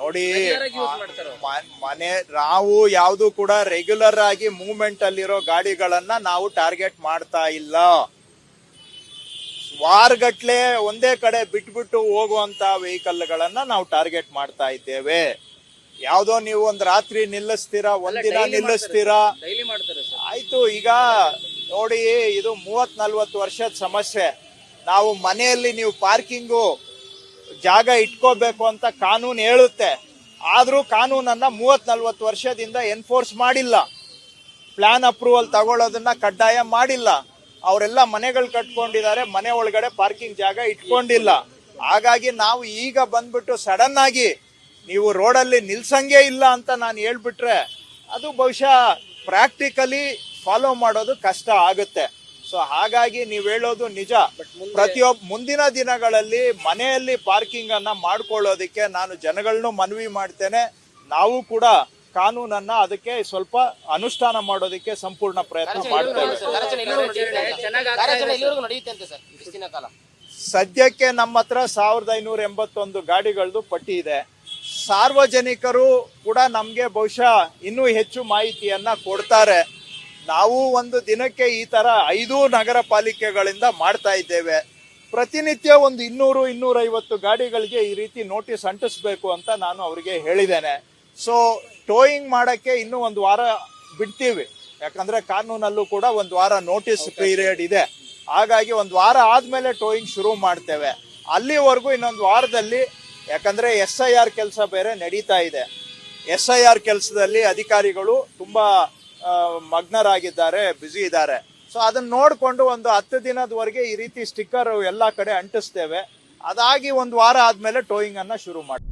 ನೋಡಿ ಮನೆ ನಾವು ಯಾವುದು ಕೂಡ ರೆಗ್ಯುಲರ್ ಆಗಿ ಮೂವ್ಮೆಂಟ್ ಅಲ್ಲಿರೋ ಗಾಡಿಗಳನ್ನ ನಾವು ಟಾರ್ಗೆಟ್ ಮಾಡ್ತಾ ಇಲ್ಲ. ವಾರಗಟ್ಲೆ ಒಂದೇ ಕಡೆ ಬಿಟ್ಬಿಟ್ಟು ಹೋಗುವಂತ ವೆಹಿಕಲ್ಗಳನ್ನ ನಾವು ಟಾರ್ಗೆಟ್ ಮಾಡ್ತಾ ಇದ್ದೇವೆ. ಯಾವ್ದೋ ನೀವು ಒಂದ್ ರಾತ್ರಿ ನಿಲ್ಲಿಸ್ತೀರಾ, ಒಂದಿನ ನಿಲ್ಲಿಸ್ತೀರಾ, ಆಯ್ತು. ಈಗ ನೋಡಿ, ಇದು 30-40 ವರ್ಷದ ಸಮಸ್ಯೆ. ನಾವು ಮನೆಯಲ್ಲಿ ನೀವು ಪಾರ್ಕಿಂಗು ಜಾಗ ಇಟ್ಕೋಬೇಕು ಅಂತ ಕಾನೂನು ಹೇಳುತ್ತೆ, ಆದ್ರೂ ಕಾನೂನನ್ನ 30-40 ವರ್ಷದಿಂದ ಎನ್ಫೋರ್ಸ್ ಮಾಡಿಲ್ಲ. ಪ್ಲಾನ್ ಅಪ್ರೂವಲ್ ತಗೊಳ್ಳೋದನ್ನ ಕಡ್ಡಾಯ ಮಾಡಿಲ್ಲ. ಅವರೆಲ್ಲ ಮನೆಗಳು ಕಟ್ಕೊಂಡಿದ್ದಾರೆ, ಮನೆ ಒಳಗಡೆ ಪಾರ್ಕಿಂಗ್ ಜಾಗ ಇಟ್ಕೊಂಡಿಲ್ಲ. ಹಾಗಾಗಿ ನಾವು ಈಗ ಬಂದ್ಬಿಟ್ಟು ಸಡನ್ ಆಗಿ ನೀವು ರೋಡಲ್ಲಿ ನಿಲ್ಸಂಗೇ ಇಲ್ಲ ಅಂತ ನಾನು ಹೇಳ್ಬಿಟ್ರೆ ಅದು ಬಹುಶಃ ಪ್ರಾಕ್ಟಿಕಲಿ ಫಾಲೋ ಮಾಡೋದು ಕಷ್ಟ ಆಗುತ್ತೆ. ಸೊ ಹಾಗಾಗಿ ನೀವು ಹೇಳೋದು ನಿಜ. ಮುಂದಿನ ದಿನಗಳಲ್ಲಿ ಮನೆಯಲ್ಲಿ ಪಾರ್ಕಿಂಗ್ ಅನ್ನ ಮಾಡ್ಕೊಳ್ಳೋದಕ್ಕೆ ನಾನು ಜನಗಳನ್ನೂ ಮನವಿ ಮಾಡ್ತೇನೆ. ನಾವು ಕೂಡ ಕಾನೂನನ್ನ ಅದಕ್ಕೆ ಸ್ವಲ್ಪ ಅನುಷ್ಠಾನ ಮಾಡೋದಕ್ಕೆ ಸಂಪೂರ್ಣ ಪ್ರಯತ್ನ ಮಾಡ್ತೇವೆ. ಸದ್ಯಕ್ಕೆ ನಮ್ಮ ಹತ್ರ 1581 ಗಾಡಿಗಳದ್ದು ಪಟ್ಟಿ ಇದೆ. ಸಾರ್ವಜನಿಕರು ಕೂಡ ನಮ್ಗೆ ಬಹುಶಃ ಇನ್ನೂ ಹೆಚ್ಚು ಮಾಹಿತಿಯನ್ನ ಕೊಡ್ತಾರೆ. ನಾವು ಒಂದು ದಿನಕ್ಕೆ ಈ ತರ 5 ನಗರ ಪಾಲಿಕೆಗಳಿಂದ ಮಾಡ್ತಾ ಇದ್ದೇವೆ. ಪ್ರತಿನಿತ್ಯ ಒಂದು 200-250 ಗಾಡಿಗಳಿಗೆ ಈ ರೀತಿ ನೋಟಿಸ್ ಅಂಟಿಸ್ಬೇಕು ಅಂತ ನಾನು ಅವರಿಗೆ ಹೇಳಿದ್ದೇನೆ. ಸೊ ಟೋಯಿಂಗ್ ಮಾಡಕ್ಕೆ ಇನ್ನೂ ಒಂದು ವಾರ ಬಿಡ್ತೀವಿ, ಯಾಕಂದ್ರೆ ಕಾನೂನಲ್ಲೂ ಕೂಡ ಒಂದು ವಾರ ನೋಟಿಸ್ ಪೀರಿಯಡ್ ಇದೆ. ಹಾಗಾಗಿ ಒಂದು ವಾರ ಆದ್ಮೇಲೆ ಟೋಯಿಂಗ್ ಶುರು ಮಾಡ್ತೇವೆ. ಅಲ್ಲಿವರೆಗೂ ಇನ್ನೊಂದು ವಾರದಲ್ಲಿ, ಯಾಕಂದ್ರೆ SIR ಕೆಲಸ ಬೇರೆ ನಡೀತಾ ಇದೆ. SIR ಕೆಲಸದಲ್ಲಿ ಅಧಿಕಾರಿಗಳು ತುಂಬಾ ಮಗ್ನರಾಗಿದ್ದಾರೆ, ಬ್ಯುಸಿ ಇದ್ದಾರೆ. ಸೊ ಅದನ್ನ ನೋಡ್ಕೊಂಡು ಒಂದು 10 ದಿನದವರೆಗೆ ಈ ರೀತಿ ಸ್ಟಿಕ್ಕರ್ ಎಲ್ಲಾ ಕಡೆ ಅಂಟಿಸ್ತೇವೆ. ಅದಾಗಿ ಒಂದು ವಾರ ಆದ್ಮೇಲೆ ಟೋಯಿಂಗ್ ಅನ್ನ ಶುರು ಮಾಡ್ತೀವಿ.